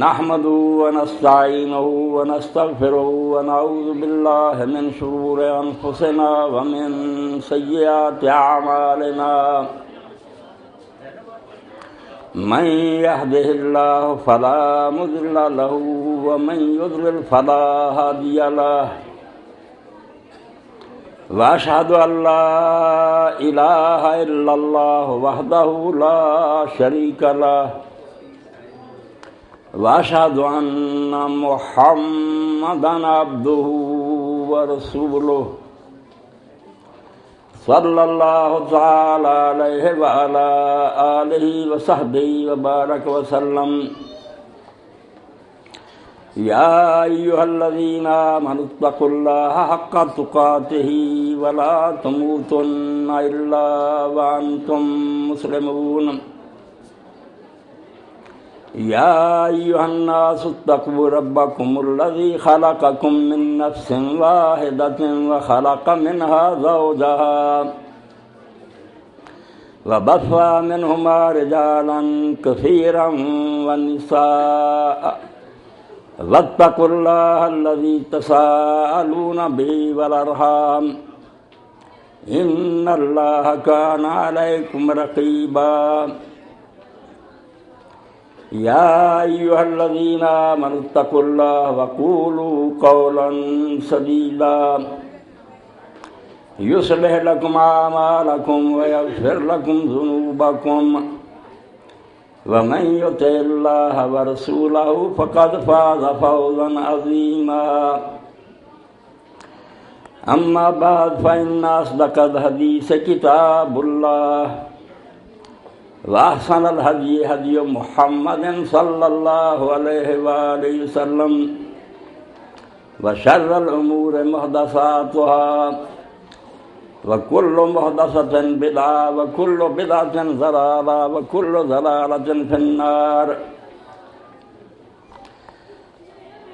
نحمده ونستعينه ونستغفره ونعوذ بالله من شرور أنفسنا ومن سيئات أعمالنا من يهده الله فلا مضل له ومن يضلل فلا هادي له وأشهد أن لا إله إلا الله وحده لا شريك له وأشهد أن محمدًا عبده ورسوله صلى الله تعالى عليه وعلى آله وصحبه وبارك وسلم يا أيها الذين آمنوا اتقوا الله حق تقاته ولا تموتن إلا وأنتم مسلمون يا أيها الناس اتقوا ربكم الذي خلقكم من نفس واحدة وخلق منها زوجها وبث منهما رجالا كثيرا ونساء واتقوا الله الذي تساءلون به والأرحام إن الله كان عليكم رقيبا يا أيها الذين آمنوا اتقوا الله وقولوا قولا سديدا يصلح لكم أعمالكم ويغفر لكم ذنوبكم ومن يطع الله ورسوله فقد فاز فوزا عظيما أما بعد فإن أصدق الحديث كتاب الله وأحسن الهدي هدي محمد صلى الله عليه وآله وسلم وشر الأمور محدثاتها وكل محدثة بدعة وكل بدعة ضلالة وكل ضلالة في النار.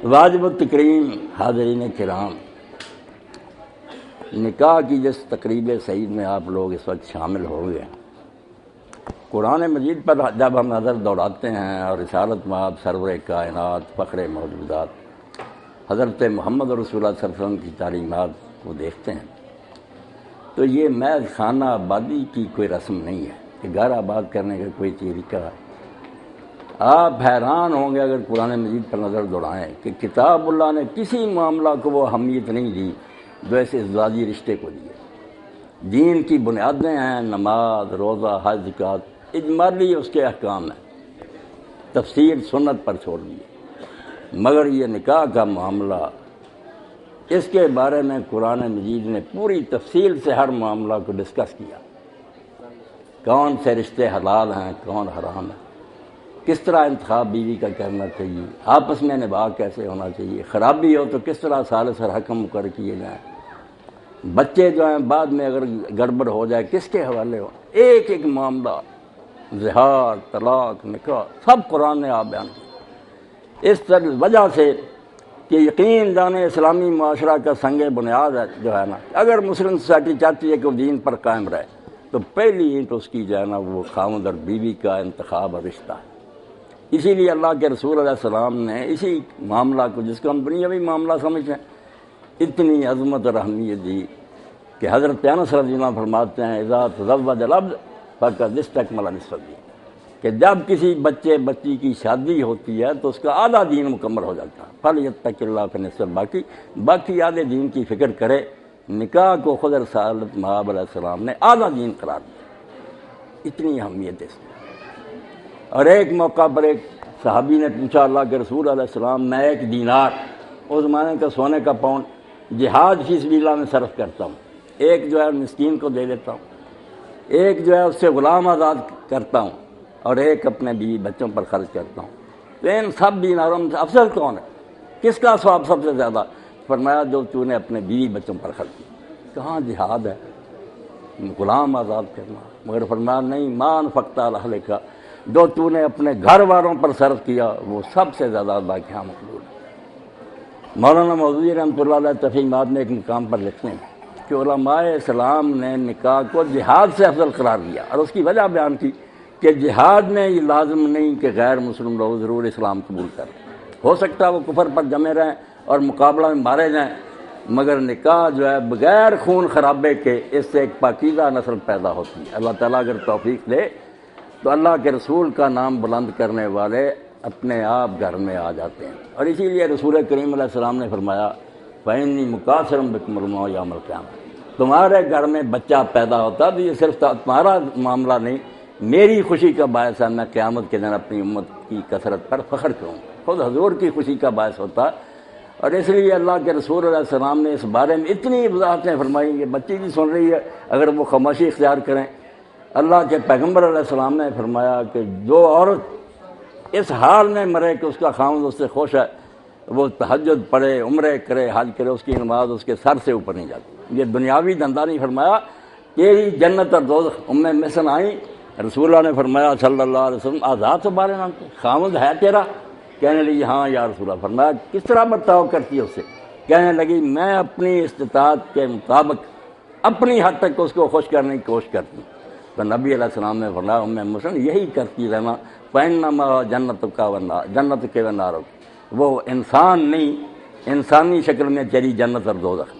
واجب التکریم حاضرین کرام، نکاح کی جس تقریب سعید میں آپ لوگ اس وقت شامل ہو گئے، قرآن مجید پر جب ہم نظر دوڑاتے ہیں اور رسالت مآب سرور کائنات فخر موجودات حضرت محمد رسول اللہ صلی اللہ علیہ وسلم کی تعلیمات کو دیکھتے ہیں تو یہ محض خانہ آبادی کی کوئی رسم نہیں ہے کہ گھر آباد کرنے کا کوئی طریقہ ہے. آپ حیران ہوں گے اگر قرآن مجید پر نظر دوڑائیں کہ کتاب اللہ نے کسی معاملہ کو وہ اہمیت نہیں دی جو ایسے ازدواجی رشتے کو دیے. دین کی بنیادیں ہیں نماز، روزہ، حج، زکوٰۃ، اجمالی اس کے احکام ہیں، تفسیر سنت پر چھوڑ دیے. مگر یہ نکاح کا معاملہ، اس کے بارے میں قرآن مجید نے پوری تفصیل سے ہر معاملہ کو ڈسکس کیا. کون سے رشتے حلال ہیں، کون حرام ہیں، کس طرح انتخاب بیوی کا کرنا چاہیے، آپس میں نباہ کیسے ہونا چاہیے، خرابی ہو تو کس طرح ثالث اور حکم مقرر کیے جائیں، بچے جو ہیں بعد میں اگر گڑبڑ ہو جائے کس کے حوالے ہو. ایک ایک معاملہ، زہار، طلاق، نکاح، سب قرآن نے آپ بیان کیا. اس وجہ سے کہ یقین جانے اسلامی معاشرہ کا سنگ بنیاد ہے جو ہے نا، اگر مسلم سوسائٹی چاہتی ہے کہ وہ دین پر قائم رہے تو پہلی اینٹ اس کی جو ہے نا وہ خاوند اور بیوی کا انتخاب اور رشتہ ہے. اسی لیے اللہ کے رسول علیہ السلام نے اسی معاملہ کو، جس کو ہم دنیاوی معاملہ سمجھتے ہیں، اتنی عظمت اور اہمیت دی کہ حضرت انس رضی اللہ عنہ فرماتے ہیں اذا تزوج العبد فقد استکمل نصف الدین، کہ جب کسی بچی کی شادی ہوتی ہے تو اس کا آدھا دین مکمل ہو جاتا ہے. فلیتق اللہ فی نصف الباقی، باقی آدھے دین کی فکر کرے. نکاح کو خود رسالت مآب علیہ السلام نے آدھا دین قرار دیا. اتنی اہمیت ہے اس میں. اور ایک موقع پر ایک صحابی نے پوچھا اللہ کے رسول علیہ السلام، میں 1 دینار، اس زمانے کا سونے کا پاؤنڈ، جہاد فی سبیل اللہ میں صرف کرتا ہوں، ایک جو ہے مسکین کو دے دیتا ہوں، ایک جو ہے اس سے غلام آزاد کرتا ہوں، اور ایک اپنے بیوی بچوں پر خرچ کرتا ہوں، تو ان سب دیناروں میں افضل کون ہے، کس کا ثواب سب سے زیادہ؟ فرمایا جو تو نے اپنے بیوی بچوں پر خرچ کیا. کہاں جہاد ہے، غلام آزاد کرنا. مگر فرمایا نہیں، ما انفقت علی اہلک، جو تو نے اپنے گھر والوں پر صرف کیا وہ سب سے زیادہ اللہ کے یہاں مقبول ہے. مولانا مودودی رحمۃ اللہ علیہ تفہیمات میں ایک مقام پر لکھتے ہیں کہ علماء اسلام نے نکاح کو جہاد سے افضل قرار دیا، اور اس کی وجہ بیان کی کہ جہاد میں یہ لازم نہیں کہ غیر مسلم لوگ ضرور اسلام قبول کریں، ہو سکتا ہے وہ کفر پر جمے رہیں اور مقابلہ میں مارے جائیں، مگر نکاح جو ہے بغیر خون خرابے کے اس سے ایک پاکیزہ نسل پیدا ہوتی ہے۔ اللہ تعالیٰ اگر توفیق دے تو اللہ کے رسول کا نام بلند کرنے والے اپنے آپ گھر میں آ جاتے ہیں، اور اسی لیے رسول کریم علیہ السلام نے فرمایا فَإِنِّي مُكَاثِرٌ بِكُمُ الْأُمَمَ يَوْمَ الْقِيَامَةِ، تمہارے گھر میں بچہ پیدا ہوتا تو یہ صرف تمہارا معاملہ نہیں، میری خوشی کا باعث ہے، میں قیامت کے دن اپنی امت کی کثرت پر فخر کروں، خود حضور کی خوشی کا باعث ہوتا۔ اور اس لیے اللہ کے رسول علیہ السلام نے اس بارے میں اتنی وضاحتیں فرمائی کہ بچی بھی سن رہی ہے اگر وہ خاموشی اختیار کریں۔ اللہ کے پیغمبر علیہ السلام نے فرمایا کہ جو عورت اس حال میں مرے کہ اس کا خاوند اس سے خوش ہے، وہ تہجد پڑھے، عمرے کرے، حج کرے، اس کی نماز اس کے سر سے اوپر نہیں جاتی۔ یہ دنیاوی دھندا نہیں فرمایا، تیری جنت اور دوزخ۔ ام محسن آئیں، رسول اللہ نے فرمایا صلی اللہ علیہ وسلم آزاد تو بارے نام کے خاوند ہے تیرا؟ کہنے لگی ہاں یا رسول اللہ۔ فرمایا کس طرح برتاؤ کرتی ہے اس سے؟ کہنے لگی میں اپنی استطاعت کے مطابق اپنی حد تک اس کو خوش کرنے کی کوشش کرتی ہوں۔ تو نبی علیہ السلام نے فرمایا ام محسن یہی کرتی رہنا، فَإِنَّمَا جَنَّتُكَ وَالنَّارُ جنت کے وَالنَّارُ، وہ انسان نہیں، انسانی شکل میں تیری جنت اور دوزخ،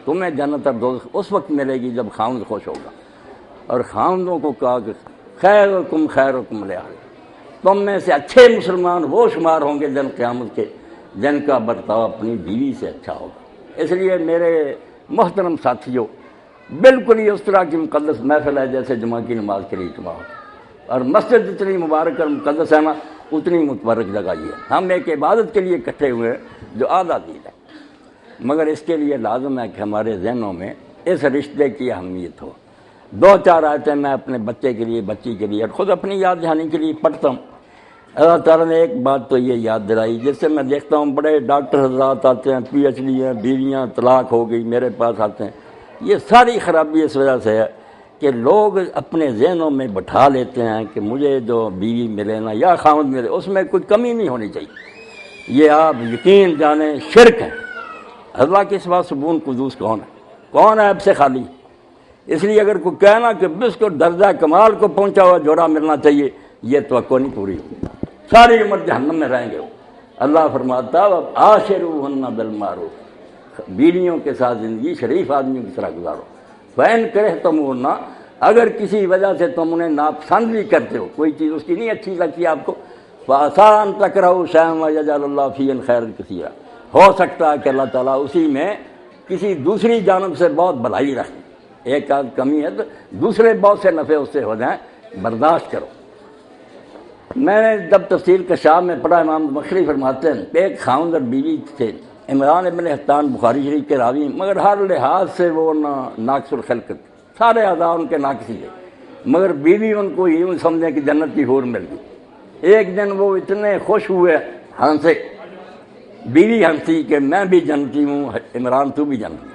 تمہیں جنت اور دوزخ اس وقت ملے گی جب خاوند خوش ہوگا۔ اور خاوندوں کو کہا کہ خیرکم خیرکم لأہلہ، تم میں سے اچھے مسلمان وہ شمار ہوں گے جن قیامت کے جن کا برتاؤ اپنی بیوی سے اچھا ہوگا۔ اس لیے میرے محترم ساتھیوں، بالکل ہی اس طرح کی مقدس محفل ہے جیسے جمعہ کی نماز کے لیے اجتماع ہوتا ہے، اور مسجد جتنی مبارک اور مقدس ہے نا اتنی متبرک جگہ یہ ہے۔ ہم ایک عبادت کے لیے اکٹھے ہوئے ہیں جو آدھا دین ہے، مگر اس کے لیے لازم ہے کہ ہمارے ذہنوں میں اس رشتے کی اہمیت ہو۔ دو چار آیتیں میں اپنے بچے کے لیے، بچی کے لیے اور خود اپنی یاد دہانی کے لیے پڑھتا ہوں۔ اللہ تعالیٰ نے ایک بات تو یہ یاد دلائی، جس سے میں دیکھتا ہوں بڑے ڈاکٹر حضرات آتے ہیں، پی ایچ ڈی ہیں، بیویاں طلاق ہو گئی میرے پاس آتے ہیں۔ یہ ساری خرابی اس وجہ سے ہے کہ لوگ اپنے ذہنوں میں بٹھا لیتے ہیں کہ مجھے جو بیوی ملے نا یا خاوند ملے اس میں کوئی کمی نہیں ہونی چاہیے۔ یہ آپ یقین جانیں شرک ہے۔ اللہ کے سوا سبون قدوس کون ہے اب سے خالی؟ اس لیے اگر کوئی کہنا کہ بس کو درجہ کمال کو پہنچا ہوا جوڑا ملنا چاہیے، یہ توقع نہیں پوری ہوگی، ساری عمر جہنم میں رہیں گے۔ اللہ فرماتا ہے عاشروہن بالمعروف، بیویوں کے ساتھ زندگی شریف آدمیوں کی طرح گزارو۔ فین کرہتموہن، اگر کسی وجہ سے تم انہیں ناپسند بھی کرتے ہو، کوئی چیز اس کی نہیں اچھی لگتی آپ کو، فعسیٰ ان تکرہوا شیئا ویجعل اللہ فیہ خیرا کثیرا، ہو سکتا ہے کہ اللہ تعالیٰ اسی میں کسی دوسری جانب سے بہت بھلائی رکھے، ایک آدھ کمی ہے تو دوسرے بہت سے نفع اس سے ہو جائیں، برداشت کرو۔ میں نے جب تفسیر کشاف میں پڑھا، امام مخری فرماتے ہیں ایک خاوند اور بیوی تھے، عمران ابن حطان بخاری شریف کے راوی، مگر ہر لحاظ سے وہ ناقص الخلق، سارے اعضاء ان کے ناقص ہی تھے، مگر بیوی ان کو یوں سمجھیں کہ جنت کی حور مل گئی۔ ایک دن وہ اتنے خوش ہوئے، ہنسے، بیوی ہنسی کہ میں بھی جنتی ہوں، عمران تو بھی جنتی۔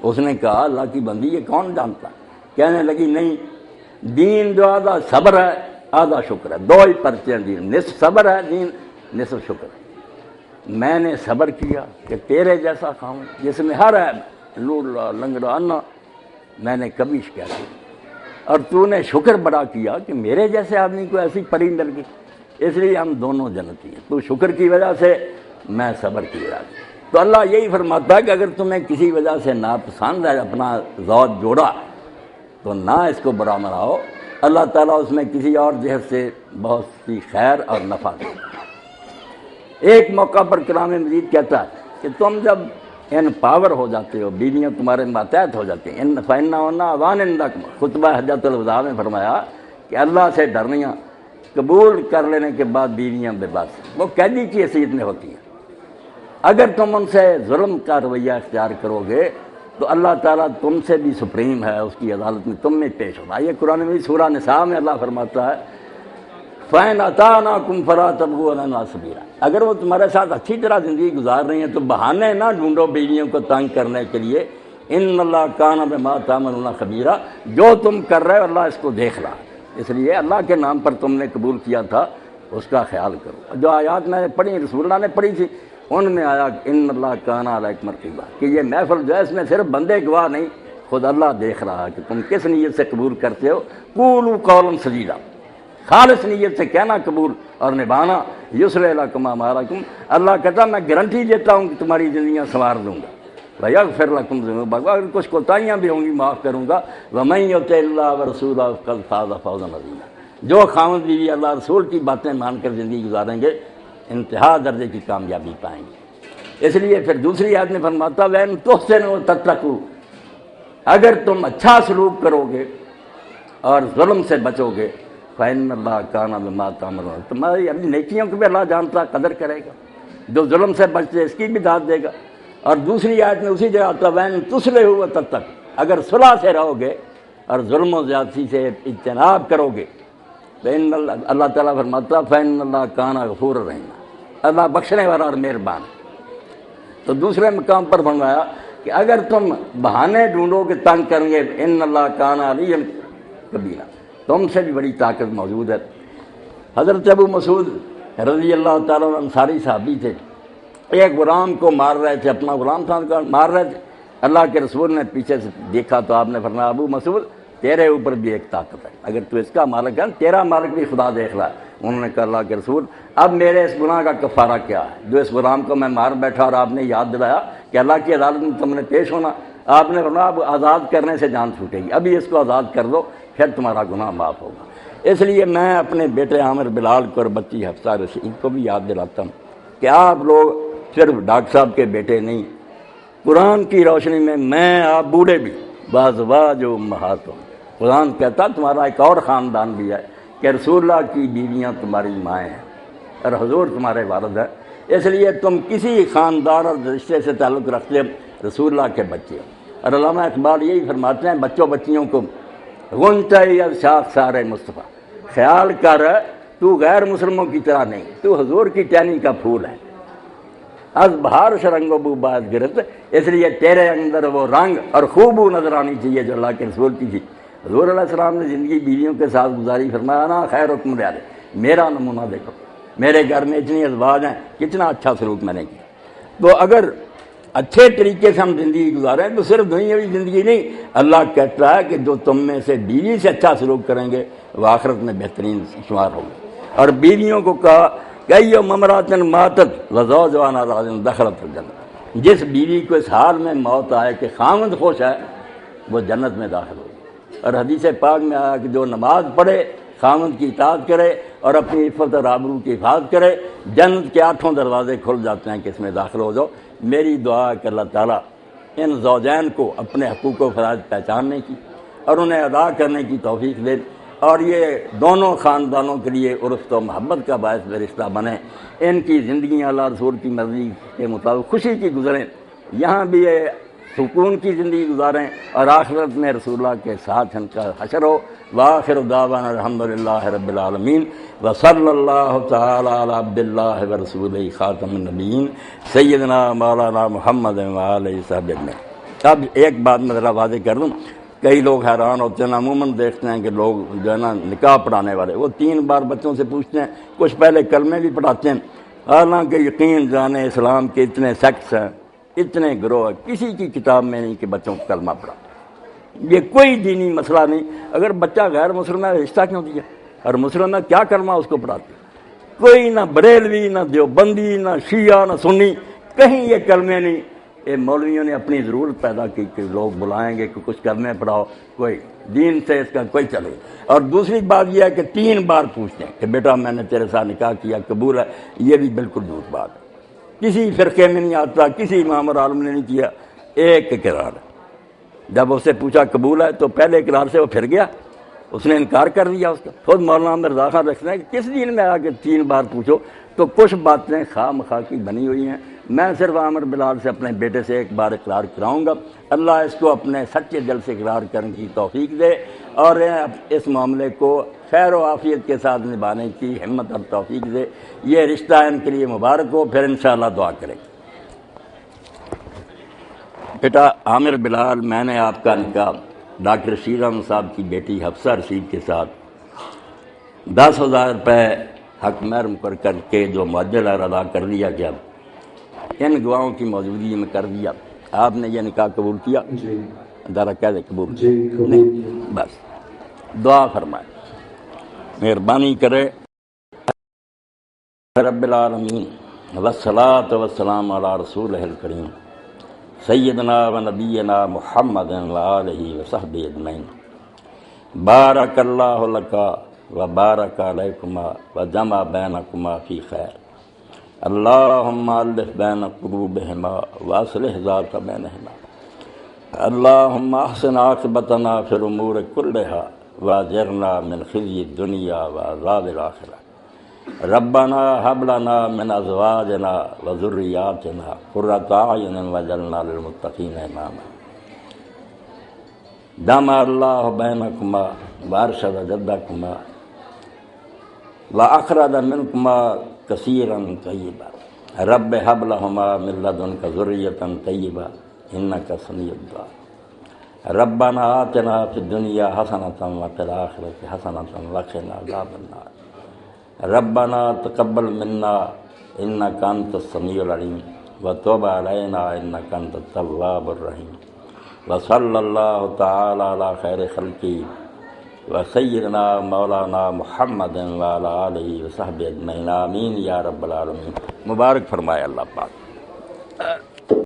اس نے کہا اللہ کی بندی یہ کون جانتا؟ کہنے لگی نہیں، دین جو آدھا صبر ہے آدھا شکر ہے، دو ہی پرچے ہیں دین، نصف صبر ہے دین، نصف شکر ہے۔ میں نے صبر کیا کہ تیرے جیسا کھاؤں جس میں ہر ہے لولا لنگڑا انا، میں نے کبھی شکایت کی، اور تو نے شکر بڑا کیا کہ میرے جیسے آدمی کو ایسی پری مل گئی، اس لیے ہم دونوں جنتی ہیں، تو شکر کی وجہ سے میں صبر کی وجہ سے۔ تو اللہ یہی فرماتا ہے کہ اگر تمہیں کسی وجہ سے ناپسند ہے اپنا زوج جوڑا تو نہ اس کو برا مناؤ، اللہ تعالیٰ اس میں کسی اور جہت سے بہت سی خیر اور نفع دے۔ ایک موقع پر کلام مجید کہتا ہے کہ تم جب ان پاور ہو جاتے ہو، بیویاں تمہارے ماتحت ہو جاتی ہیں، فَإِنَّهُنَّ أَوَانٍ لَكُمْ، خطبہ حجۃ الوداع میں فرمایا کہ اللہ سے ڈرنیاں قبول کر لینے کے بعد بیویاں بے بس، وہ قیدی کی حیثیت میں ہوتی ہیں۔ اگر تم ان سے ظلم کا رویہ اختیار کرو گے تو اللہ تعالیٰ تم سے بھی سپریم ہے، اس کی عدالت میں تم میں پیش ہونا۔ یہ قرآن میں سورہ نساء میں اللہ فرماتا ہے فَإِنْ أَطَاعْنَاكُمْ فَلَا تَبْغُوا عَلَيْهِنَّ سَبِيلًا، اگر وہ تمہارے ساتھ اچھی طرح زندگی گزار رہی ہیں تو بہانے نہ ڈھونڈو بیویوں کو تنگ کرنے کے لیے۔ إِنَّ اللَّهَ كَانَ بِمَا تَعْمَلُونَ خَبِيرًا، جو تم کر رہے ہو اللہ اس کو دیکھ رہا ہے، اس لیے اللہ کے نام پر تم نے قبول کیا تھا اس کا خیال کرو۔ جو آیات میں نے پڑھی رسول اللہ نے پڑھی تھی ان میں آیا ان اللہ کان علیکم رقیبا، کہ یہ محفل جو ہے اس میں صرف بندے گواہ نہیں، خود اللہ دیکھ رہا ہے کہ تم کس نیت سے قبول کرتے ہو۔ قولوا قولا سدیدا، خالص نیت سے کہنا قبول اور نبھانا، یسر لکم اعمالکم، اللہ کہتا میں گارنٹی دیتا ہوں کہ تمہاری زندگیاں سنوار دوں گا، ویغفر لکم ذنوبکم، اگر کچھ کوتاہیاں بھی ہوں گی معاف کروں گا، ومن یطع اللہ ورسولہ فقد فاز فوزا عظیما، جو خاوند بیوی اللہ رسول کی باتیں مان کر زندگی گزاریں گے انتہا درجے کی کامیابی پائیں گے۔ اس لیے پھر دوسری آیت میں فرماتا وَإِن تُحْسِنُوا وَتَتَّقُوا، اگر تم اچھا سلوک کرو گے اور ظلم سے بچو گے، فَإِنَّ اللَّهَ كَانَ بِمَا تَعْمَلُونَ، تمہاری اپنی نیکیوں کو بھی اللہ جانتا، قدر کرے گا، جو ظلم سے بچتے اس کی بھی داد دے گا۔ اور دوسری آیت میں اسی جگہ آتا وَإِن تُصْلِحُوا وَتَتَّقُوا، اگر صلح سے رہو گے اور ظلم و زیادتی سے اجتناب کرو گے، اللہ تعالیٰ فرماتا فَإِنَّ اللَّهَ كَانَ غَفُورًا رَحِيمًا، اللہ بخشنے والا اور مہربان۔ تو دوسرے مقام پر فرمایا کہ اگر تم بہانے ڈھونڈو کہ تنگ کریں گے، ان اللہ کان علیٰ کبیرہ، تم سے بھی بڑی طاقت موجود ہے۔ حضرت ابو مسعود رضی اللہ تعالیٰ عنہ انصاری صحابی تھے، ایک غلام کو مار رہے تھے، اپنا غلام تھا مار رہے تھے، اللہ کے رسول نے پیچھے سے دیکھا تو آپ نے فرمایا ابو مسعود تیرے اوپر بھی ایک طاقت ہے، اگر تو اس کا مالک ہے تیرا مالک بھی خدا دیکھ رہا ہے۔ انہوں نے کہا اللہ کے رسول اب میرے اس گناہ کا کفارہ کیا ہے جو اس غلام کو میں مار بیٹھا، اور آپ نے یاد دلایا کہ اللہ کی عدالت میں تم نے پیش ہونا، آپ نے فرمایا اب آزاد کرنے سے جان چھوٹے گی، ابھی اس کو آزاد کر دو پھر تمہارا گناہ معاف ہوگا۔ اس لیے میں اپنے بیٹے عامر بلال کو اور بچی حفصہ رشید کو بھی یاد دلاتا ہوں کہ آپ لوگ صرف ڈاکٹر صاحب کے بیٹے نہیں، قرآن کی روشنی میں آپ بوڑھے بھی بازواج و امہاتہم، قرآن کہتا تمہارا ایک اور خاندان بھی ہے کہ رسول اللہ کی بیویاں تمہاری مائیں ہیں اور حضور تمہارے والد ہیں، اس لیے تم کسی خاندان اور رشتے سے تعلق رکھتے رسول اللہ کے بچے ہو۔ اور علامہ اقبال یہی فرماتے ہیں بچوں بچیوں کو غنچہ شاخ سارے مصطفیٰ، خیال کر تو غیر مسلموں کی طرح نہیں، تو حضور کی ٹہنی کا پھول ہے، از بہار شرنگ و بو باز گرفت، اس لیے تیرے اندر وہ رنگ اور خوبو نظر آنی چاہیے جو اللہ کے رسول کی تھی۔ حضور علیہ السلام نے زندگی بیویوں کے ساتھ گزاری، فرمایا نا خیرکم رعایا، میرا نمونہ دیکھو، میرے گھر میں اتنی ازواج ہیں، کتنا اچھا سلوک میں نے کیا۔ تو اگر اچھے طریقے سے ہم زندگی گزاریں تو صرف دنیاوی زندگی نہیں، اللہ کہتا ہے کہ جو تم میں سے بیوی سے اچھا سلوک کریں گے وہ آخرت میں بہترین شمار ہوگا۔ اور بیویوں کو کہا کہ ایو ممراتن ماتت وزوجہا راض دخلت الجنہ، جس بیوی کو اس حال میں موت آئے کہ خاوند خوش ہے وہ جنت میں داخل ہوگی۔ اور حدیث پاک میں آیا کہ جو نماز پڑھے، خاوند کی اطاعت کرے اور اپنی عفت اور آبرو کی حفاظت کرے، جنت کے 8 دروازے کھل جاتے ہیں کہ اس میں داخل ہو جاؤ۔ میری دعا ہے کہ اللہ تعالیٰ ان زوجین کو اپنے حقوق و فرائض پہچاننے کی اور انہیں ادا کرنے کی توفیق دے، اور یہ دونوں خاندانوں کے لیے عرفت و محبت کا باعث رشتہ بنے، ان کی زندگیاں اللہ رسول کی مرضی کے مطابق خوشی کی گزریں، یہاں بھی یہ سکون کی زندگی گزاریں اور آخرت میں رسول اللہ کے ساتھ ان کا حشر ہو۔ وآخر دعوانا الحمدللہ رب العالمین وصلی اللہ تعالی علی عبد اللہ ورسولہ خاتم النبیین سیدنا مولانا محمد وآلہ وصحبہ اجمعین۔ اب ایک بات میں ذرا واضح کر دوں، کئی لوگ حیران ہوتے ہیں، عموماً دیکھتے ہیں کہ لوگ جو ہے نا نکاح پڑھانے والے وہ 3 بار بچوں سے پوچھتے ہیں، کچھ پہلے کلمے بھی پڑھاتے ہیں، حالانکہ یقین جانے اسلام کے اتنے سیکٹس ہیں، اتنے گروہ ہیں، کسی کی کتاب میں نہیں کہ بچوں کو کلمہ پڑھا، یہ کوئی دینی مسئلہ نہیں۔ اگر بچہ غیر مسلم ہے رشتہ کیوں دیا، اور مسلم ہے کیا کلمہ اس کو پڑھاتے؟ کوئی نہ بریلوی نہ دیوبندی نہ شیعہ نہ سنی، کہیں یہ کلمے نہیں۔ یہ مولویوں نے اپنی ضرورت پیدا کی کہ لوگ بلائیں گے کہ کچھ کلمے پڑھاؤ، کوئی دین سے اس کا کوئی چلے۔ اور دوسری بات یہ ہے کہ 3 بار پوچھتے ہیں کہ بیٹا میں نے تیرے ساتھ نکاح کیا، قبول ہے، یہ بھی بالکل جھوٹ بات ہے، کسی فرقے میں نہیں آتا، کسی امام اور عالم نے نہیں کیا، ایک اقرار ہے۔ جب اسے پوچھا قبول ہے تو پہلے اقرار سے وہ پھر گیا، اس نے انکار کر دیا اس کا۔ خود مولانا مرزا خان رکھتے ہیں کہ کس دین میں آ کے 3 بار پوچھو، تو کچھ باتیں خواہ مخواہ کی بنی ہوئی ہیں۔ میں صرف عامر بلال سے اپنے بیٹے سے 1 بار اقرار کراؤں گا، اللہ اس کو اپنے سچے دل سے اقرار کرنے کی توفیق دے اور اس معاملے کو خیر و عافیت کے ساتھ نبھانے کی ہمت اور توفیق دے۔ یہ رشتہ ان کے لیے مبارک ہو، پھر انشاءاللہ دعا کریں گے۔ بیٹا عامر بلال، میں نے آپ کا نکاح ڈاکٹر رشید احمد صاحب کی بیٹی حفصہ رشید کے ساتھ 10,000 روپے حق مہر مقرر کر کے جو معجل ادا کر دیا گیا، ان گواہوں کی موجودگی میں کر دیا۔ آپ نے یہ نکاح قبول کیا؟ جی ذرا کہہ دے قبول جی قبول نہیں، بس دعا فرمائے۔ مہربانی کرے رب العالمین والصلاۃ والسلام علی رسولہ الکریم سیدنا و نبینا محمد و آلہ و صحبہ اجمعین۔ بارک اللہ لکا و بارک علیکما و جمع بینکما فی خیر۔ اللہم الف بین قلوبہما و اصلح ذات بینہما۔ اللہم احسن عاقبتنا فی الامور کلہا واجرنا من خزی الدنیا و عذاب الآخرہ۔ ربنا هب لنا من ازواجنا وذرياتنا قرة اعين واجعلنا للمتقين اماما۔ جمع الله بينكما وارشد جدكما واخرج منكما كثيرا طيبا رب هب لهما من لدنك ذرية طيبة انك سميع الدعاء۔ ربنا آتنا في الدنيا حسنة وفي الآخرة حسنة وقنا عذاب النار۔ ربنا تقبل منا انك انت السميع العليم وتب علينا انك انت التواب الرحيم۔ وصلى الله تعالى على خير خلقه وسيدنا مولانا محمد وعلى آله وصحبه اجمعين آمين یا رب العالمین۔ مبارک فرمائے اللہ پاک۔